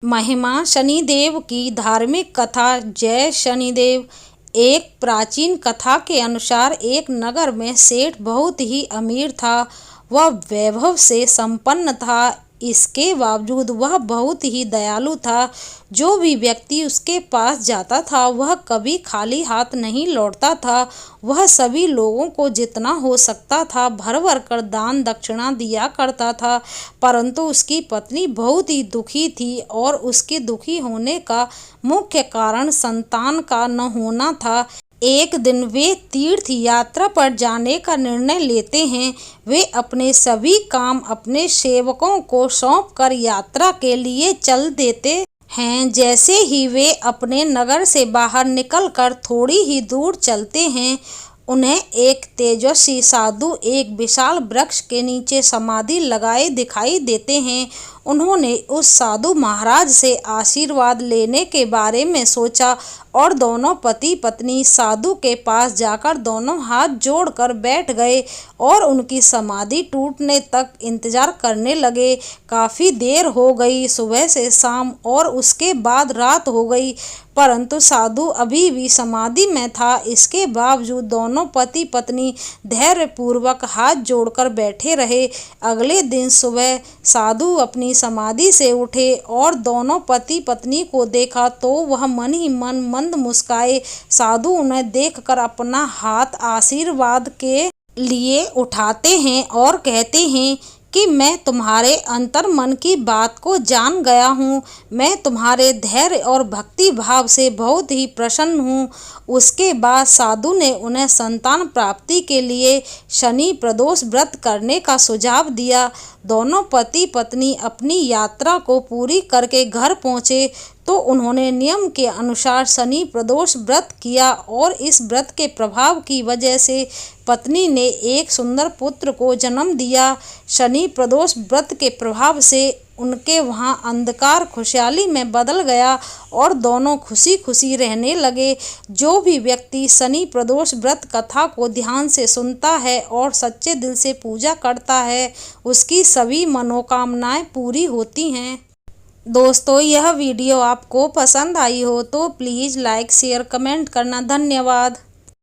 महिमा शनिदेव की धार्मिक कथा। जय शनिदेव। एक प्राचीन कथा के अनुसार एक नगर में सेठ बहुत ही अमीर था। वह वैभव से संपन्न था। इसके बावजूद वह बहुत ही दयालु था। जो भी व्यक्ति उसके पास जाता था वह कभी खाली हाथ नहीं लौटता था। वह सभी लोगों को जितना हो सकता था भर भर कर दान दक्षिणा दिया करता था। परंतु उसकी पत्नी बहुत ही दुखी थी और उसके दुखी होने का मुख्य कारण संतान का न होना था। एक दिन वे तीर्थ यात्रा पर जाने का निर्णय लेते हैं। वे अपने सभी काम अपने सेवकों को सौंपकर यात्रा के लिए चल देते हैं। जैसे ही वे अपने नगर से बाहर निकलकर थोड़ी ही दूर चलते हैं, उन्हें एक तेजस्वी साधु एक विशाल वृक्ष के नीचे समाधि लगाए दिखाई देते हैं। उन्होंने उस साधु महाराज से आशीर्वाद लेने के बारे में सोचा और दोनों पति पत्नी साधु के पास जाकर दोनों हाथ जोड़कर बैठ गए और उनकी समाधि टूटने तक इंतजार करने लगे। काफ़ी देर हो गई, सुबह से शाम और उसके बाद रात हो गई, परंतु साधु अभी भी समाधि में था। इसके बावजूद दोनों पति पत्नी धैर्यपूर्वक हाथ जोड़कर बैठे रहे। अगले दिन सुबह साधु अपनी समाधि से उठे और दोनों पति पत्नी को देखा तो वह मन ही मन मंद मुस्काए। साधु उन्हें देखकर अपना हाथ आशीर्वाद के लिए उठाते हैं और कहते हैं कि मैं तुम्हारे अंतर मन की बात को जान गया हूँ। मैं तुम्हारे धैर्य और भक्ति भाव से बहुत ही प्रसन्न हूँ। उसके बाद साधु ने उन्हें संतान प्राप्ति के लिए शनि प्रदोष व्रत करने का सुझाव दिया। दोनों पति पत्नी अपनी यात्रा को पूरी करके घर पहुँचे तो उन्होंने नियम के अनुसार शनि प्रदोष व्रत किया और इस व्रत के प्रभाव की वजह से पत्नी ने एक सुंदर पुत्र को जन्म दिया। शनि प्रदोष व्रत के प्रभाव से उनके वहाँ अंधकार खुशहाली में बदल गया और दोनों खुशी खुशी रहने लगे। जो भी व्यक्ति शनि प्रदोष व्रत कथा को ध्यान से सुनता है और सच्चे दिल से पूजा करता है, उसकी सभी मनोकामनाएं पूरी होती हैं। दोस्तों, यह वीडियो आपको पसंद आई हो तो प्लीज़ लाइक शेयर कमेंट करना। धन्यवाद।